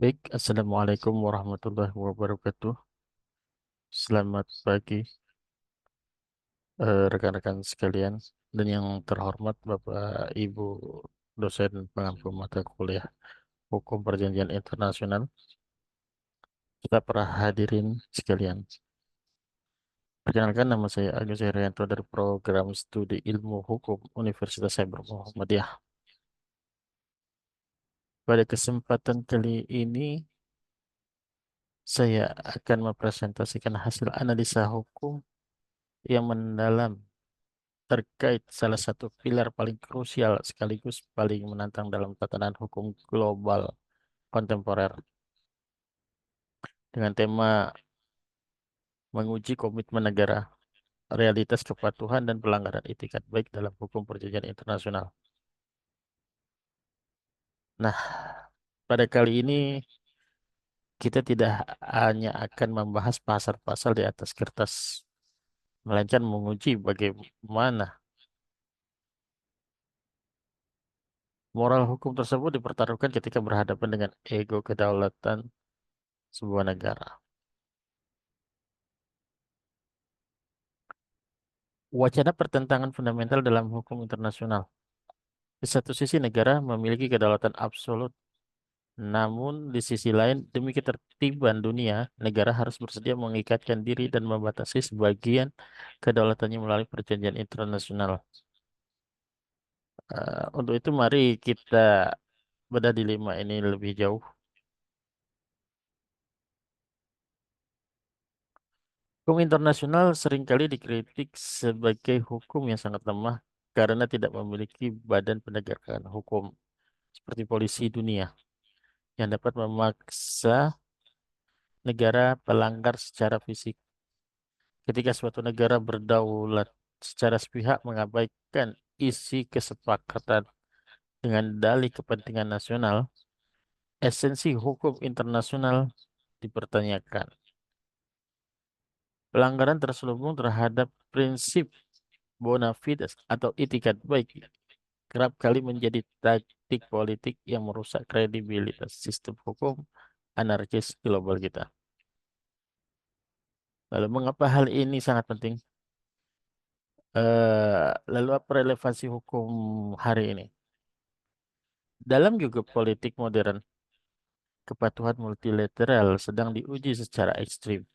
Baik, Assalamualaikum warahmatullahi wabarakatuh. Selamat pagi, rekan-rekan sekalian, dan yang terhormat Bapak Ibu dosen pengampu mata kuliah Hukum Perjanjian Internasional, kita para hadirin sekalian. Perkenalkan, nama saya Agus Herianto dari Program Studi Ilmu Hukum Universitas Saber Muhammadiyah. Pada kesempatan kali ini, saya akan mempresentasikan hasil analisa hukum yang mendalam terkait salah satu pilar paling krusial sekaligus paling menantang dalam tatanan hukum global kontemporer dengan tema menguji komitmen negara, realitas kepatuhan dan pelanggaran itikat baik dalam hukum perjanjian internasional. Nah, pada kali ini kita tidak hanya akan membahas pasal-pasal di atas kertas, melainkan menguji bagaimana moral hukum tersebut dipertaruhkan ketika berhadapan dengan ego kedaulatan sebuah negara. Wacana pertentangan fundamental dalam hukum internasional. Di satu sisi negara memiliki kedaulatan absolut, namun di sisi lain demi ketertiban dunia, negara harus bersedia mengikatkan diri dan membatasi sebagian kedaulatannya melalui perjanjian internasional. Untuk itu mari kita bedah dilema ini lebih jauh. Hukum internasional seringkali dikritik sebagai hukum yang sangat lemah karena tidak memiliki badan penegakan hukum seperti polisi dunia yang dapat memaksa negara pelanggar secara fisik. Ketika suatu negara berdaulat secara sepihak mengabaikan isi kesepakatan dengan dalih kepentingan nasional, esensi hukum internasional dipertanyakan. Pelanggaran terselubung terhadap prinsip bona fides atau itikat baik kerap kali menjadi taktik politik yang merusak kredibilitas sistem hukum anarkis global kita. Lalu mengapa hal ini sangat penting? Lalu apa relevansi hukum hari ini? Dalam geopolitik modern, kepatuhan multilateral sedang diuji secara ekstrim.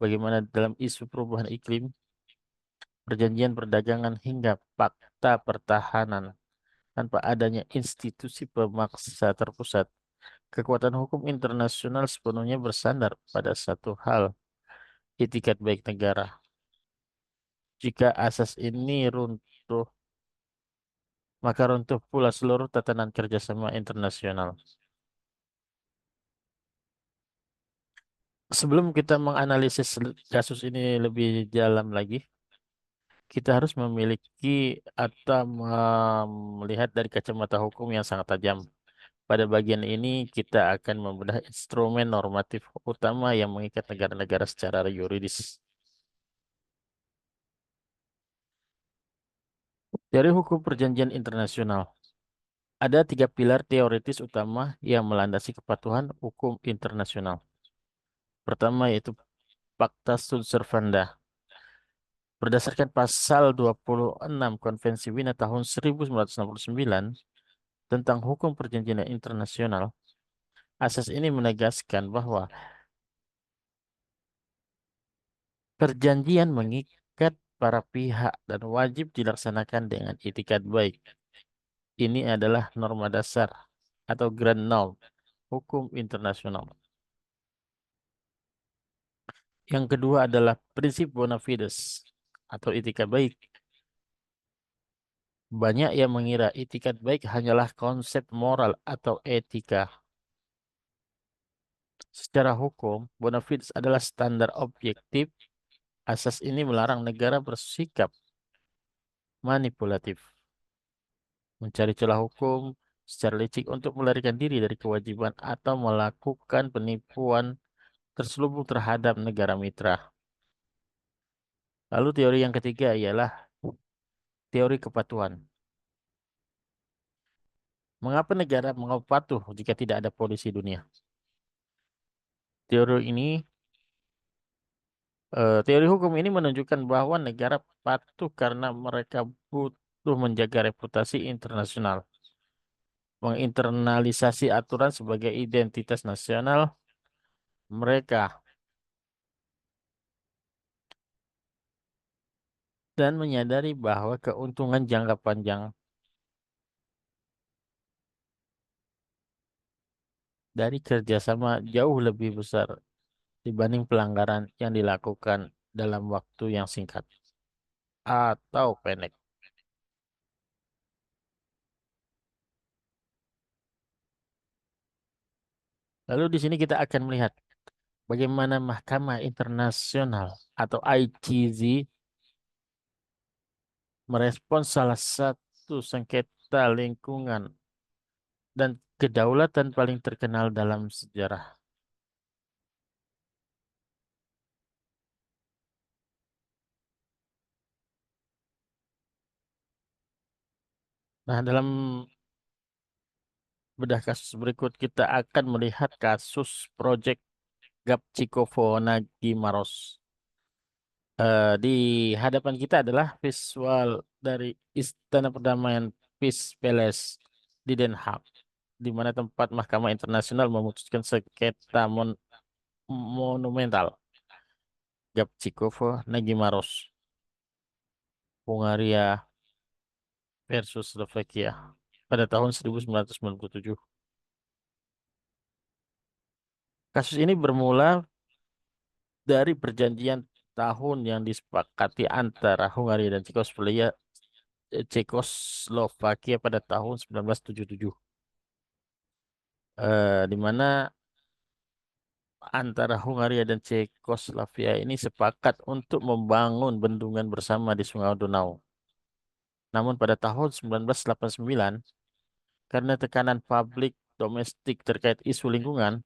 Bagaimana dalam isu perubahan iklim, perjanjian perdagangan hingga fakta pertahanan tanpa adanya institusi pemaksa terpusat. Kekuatan hukum internasional sepenuhnya bersandar pada satu hal, itikat baik negara. Jika asas ini runtuh, maka runtuh pula seluruh tatanan kerjasama internasional. Sebelum kita menganalisis kasus ini lebih dalam lagi, kita harus memiliki atau melihat dari kacamata hukum yang sangat tajam. Pada bagian ini, kita akan membedah instrumen normatif utama yang mengikat negara-negara secara yuridis. Dari hukum perjanjian internasional, ada tiga pilar teoritis utama yang melandasi kepatuhan hukum internasional. Pertama yaitu Pacta Sunt Servanda. Berdasarkan pasal 26 Konvensi Wina tahun 1969 tentang hukum perjanjian internasional, asas ini menegaskan bahwa perjanjian mengikat para pihak dan wajib dilaksanakan dengan itikat baik. Ini adalah norma dasar atau grand norm hukum internasional. Yang kedua adalah prinsip bona fides atau itikat baik. Banyak yang mengira itikat baik hanyalah konsep moral atau etika. Secara hukum, bona fides adalah standar objektif. Asas ini melarang negara bersikap manipulatif, mencari celah hukum secara licik untuk melarikan diri dari kewajiban atau melakukan penipuan terselubung terhadap negara mitra. Lalu teori yang ketiga ialah teori kepatuhan. Mengapa negara mau patuh jika tidak ada polisi dunia? Teori ini, teori hukum ini menunjukkan bahwa negara patuh karena mereka butuh menjaga reputasi internasional, menginternalisasi aturan sebagai identitas nasional mereka, dan menyadari bahwa keuntungan jangka panjang dari kerjasama jauh lebih besar dibanding pelanggaran yang dilakukan dalam waktu yang singkat atau pendek. Lalu di sini kita akan melihat bagaimana Mahkamah Internasional atau ICJ merespons salah satu sengketa lingkungan dan kedaulatan paling terkenal dalam sejarah. Nah, dalam bedah kasus berikut kita akan melihat kasus proyek Gapchikovo Nagi Maros. Di hadapan kita adalah visual dari Istana Perdamaian Peace Palace di Den Haag, di mana tempat Mahkamah Internasional memutuskan sengketa monumental Gapchikovo Nagi Maros, Hungaria versus Slovakia pada tahun 1997. Kasus ini bermula dari perjanjian tahun yang disepakati antara Hungaria dan Cekoslovakia pada tahun 1977, di mana antara Hungaria dan Cekoslovakia ini sepakat untuk membangun bendungan bersama di Sungai Donau. Namun pada tahun 1989, karena tekanan publik domestik terkait isu lingkungan,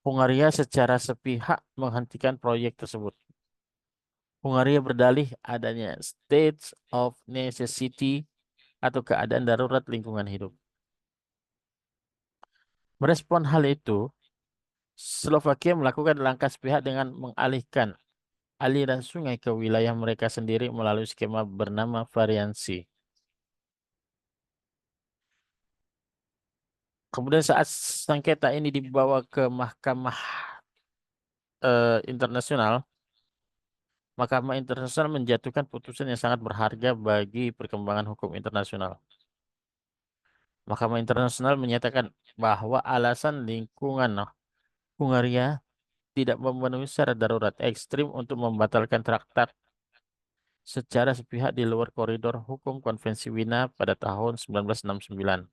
Hungaria secara sepihak menghentikan proyek tersebut. Hungaria berdalih adanya state of necessity atau keadaan darurat lingkungan hidup. Merespon hal itu, Slovakia melakukan langkah sepihak dengan mengalihkan aliran sungai ke wilayah mereka sendiri melalui skema bernama variansi. Kemudian saat sengketa ini dibawa ke Mahkamah Internasional, Mahkamah Internasional menjatuhkan putusan yang sangat berharga bagi perkembangan hukum internasional. Mahkamah Internasional menyatakan bahwa alasan lingkungan Hungaria tidak memenuhi syarat darurat ekstrim untuk membatalkan traktat secara sepihak di luar koridor hukum Konvensi Wina pada tahun 1969.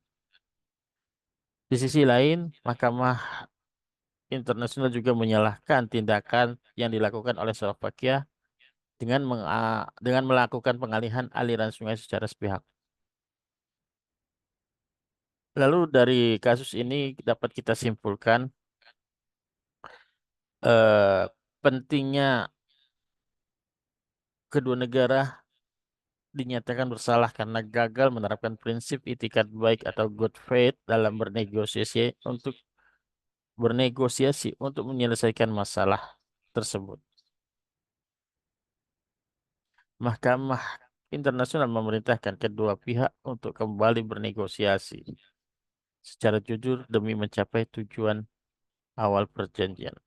Di sisi lain, Mahkamah Internasional juga menyalahkan tindakan yang dilakukan oleh Slovakia dengan melakukan pengalihan aliran sungai secara sepihak. Lalu dari kasus ini dapat kita simpulkan eh, pentingnya kedua negara dinyatakan bersalah karena gagal menerapkan prinsip itikat baik atau good faith dalam bernegosiasi untuk menyelesaikan masalah tersebut. Mahkamah Internasional memerintahkan kedua pihak untuk kembali bernegosiasi secara jujur demi mencapai tujuan awal perjanjian.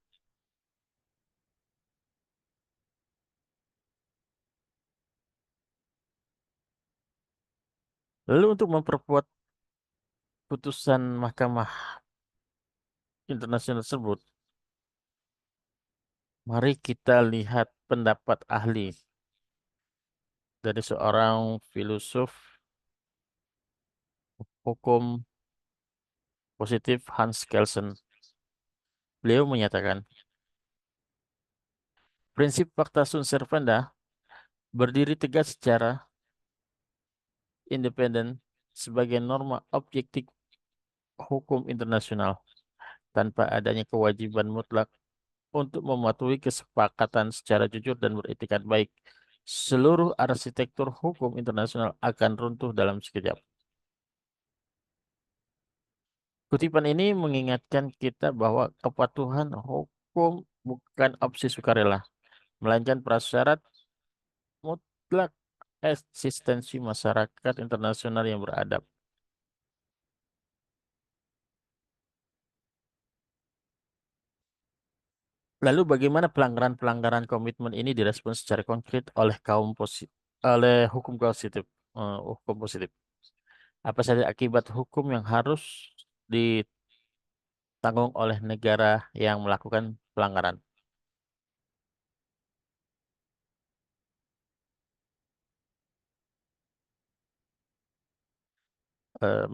Lalu untuk memperkuat putusan Mahkamah Internasional tersebut, mari kita lihat pendapat ahli dari seorang filosof hukum positif Hans Kelsen. Beliau menyatakan, prinsip fakta sunt servanda berdiri tegak secara independen sebagai norma objektif hukum internasional tanpa adanya kewajiban mutlak untuk mematuhi kesepakatan secara jujur dan beretikat baik. Seluruh arsitektur hukum internasional akan runtuh dalam sekejap. Kutipan ini mengingatkan kita bahwa kepatuhan hukum bukan opsi sukarela, melainkan prasyarat mutlak eksistensi masyarakat internasional yang beradab. Lalu bagaimana pelanggaran-pelanggaran komitmen ini direspons secara konkret oleh oleh hukum positif? Apa saja akibat hukum yang harus ditanggung oleh negara yang melakukan pelanggaran?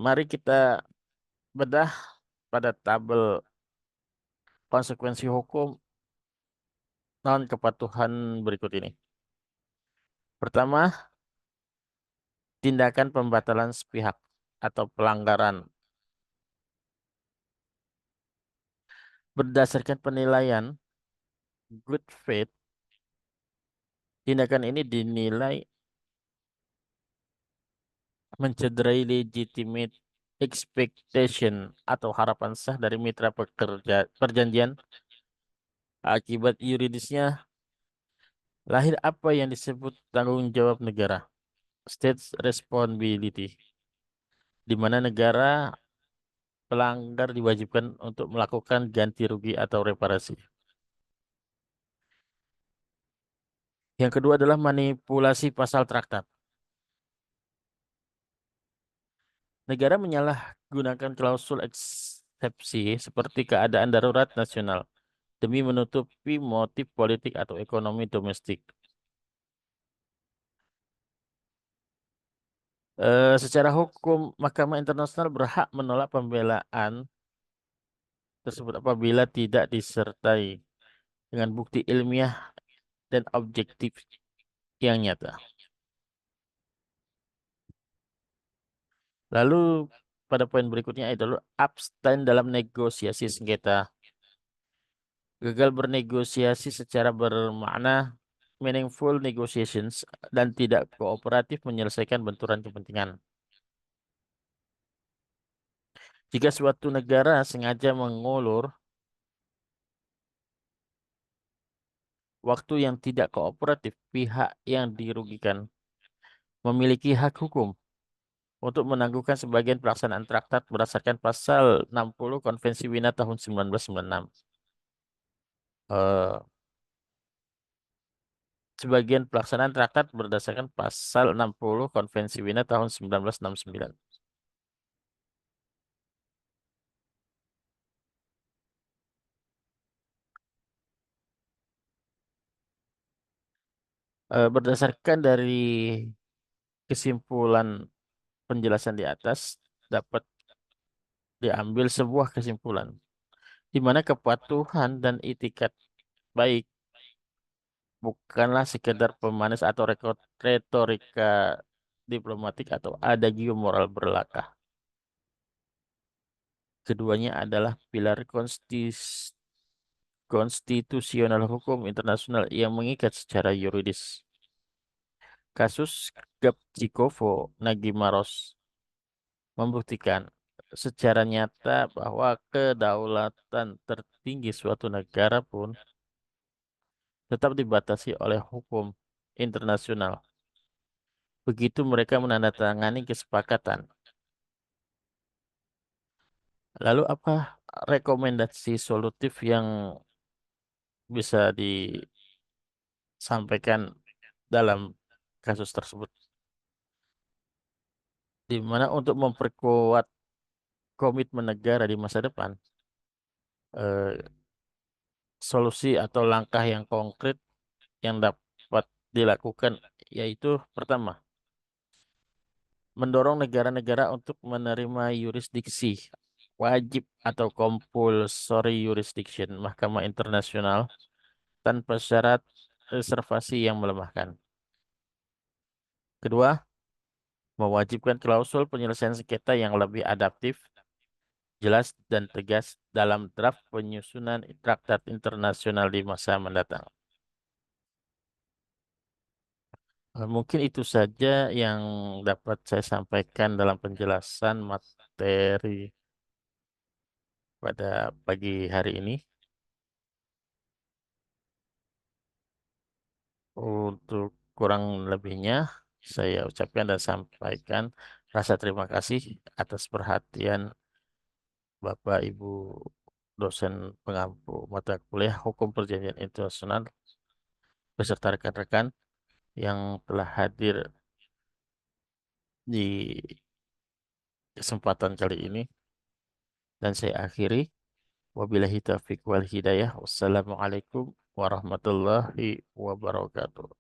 Mari kita bedah pada tabel konsekuensi hukum non kepatuhan berikut ini. Pertama, tindakan pembatalan sepihak atau pelanggaran. Berdasarkan penilaian good faith, tindakan ini dinilai mencederai legitimate expectation atau harapan sah dari mitra perjanjian. Akibat yuridisnya lahir apa yang disebut tanggung jawab negara, state responsibility, di mana negara pelanggar diwajibkan untuk melakukan ganti rugi atau reparasi. Yang kedua adalah manipulasi pasal traktat. Negara menyalahgunakan klausul eksepsi seperti keadaan darurat nasional demi menutupi motif politik atau ekonomi domestik. Secara hukum, Mahkamah Internasional berhak menolak pembelaan tersebut apabila tidak disertai dengan bukti ilmiah dan objektif yang nyata. Lalu pada poin berikutnya adalah abstain dalam negosiasi sengketa. Gagal bernegosiasi secara bermakna meaningful negotiations dan tidak kooperatif menyelesaikan benturan kepentingan. Jika suatu negara sengaja mengulur waktu yang tidak kooperatif, pihak yang dirugikan memiliki hak hukum untuk menangguhkan sebagian pelaksanaan traktat berdasarkan pasal 60 Konvensi Wina tahun 1996. Eh, Sebagian pelaksanaan traktat berdasarkan pasal 60 Konvensi Wina tahun 1969. Berdasarkan dari kesimpulan penjelasan di atas, dapat diambil sebuah kesimpulan di mana kepatuhan dan itikat baik bukanlah sekedar pemanis atau retorika diplomatik atau adagio moral belaka. Keduanya adalah pilar konstitusional hukum internasional yang mengikat secara yuridis. Kasus Gabčíkovo Nagimaros membuktikan secara nyata bahwa kedaulatan tertinggi suatu negara pun tetap dibatasi oleh hukum internasional. Begitu mereka menandatangani kesepakatan. Lalu apa rekomendasi solutif yang bisa disampaikan dalam kasus tersebut? Di mana untuk memperkuat komitmen negara di masa depan, eh, solusi atau langkah yang konkret yang dapat dilakukan yaitu pertama, mendorong negara-negara untuk menerima yurisdiksi wajib atau compulsory jurisdiction Mahkamah Internasional tanpa syarat reservasi yang melemahkan. Kedua, mewajibkan klausul penyelesaian sengketa yang lebih adaptif, jelas, dan tegas dalam draft penyusunan traktat internasional di masa mendatang. Mungkin itu saja yang dapat saya sampaikan dalam penjelasan materi pada pagi hari ini. Untuk kurang lebihnya, saya ucapkan dan sampaikan rasa terima kasih atas perhatian Bapak Ibu dosen pengampu mata kuliah Hukum Perjanjian Internasional beserta rekan-rekan yang telah hadir di kesempatan kali ini. Dan saya akhiri, wabillahi taufiq wal hidayah. Wassalamualaikum warahmatullahi wabarakatuh.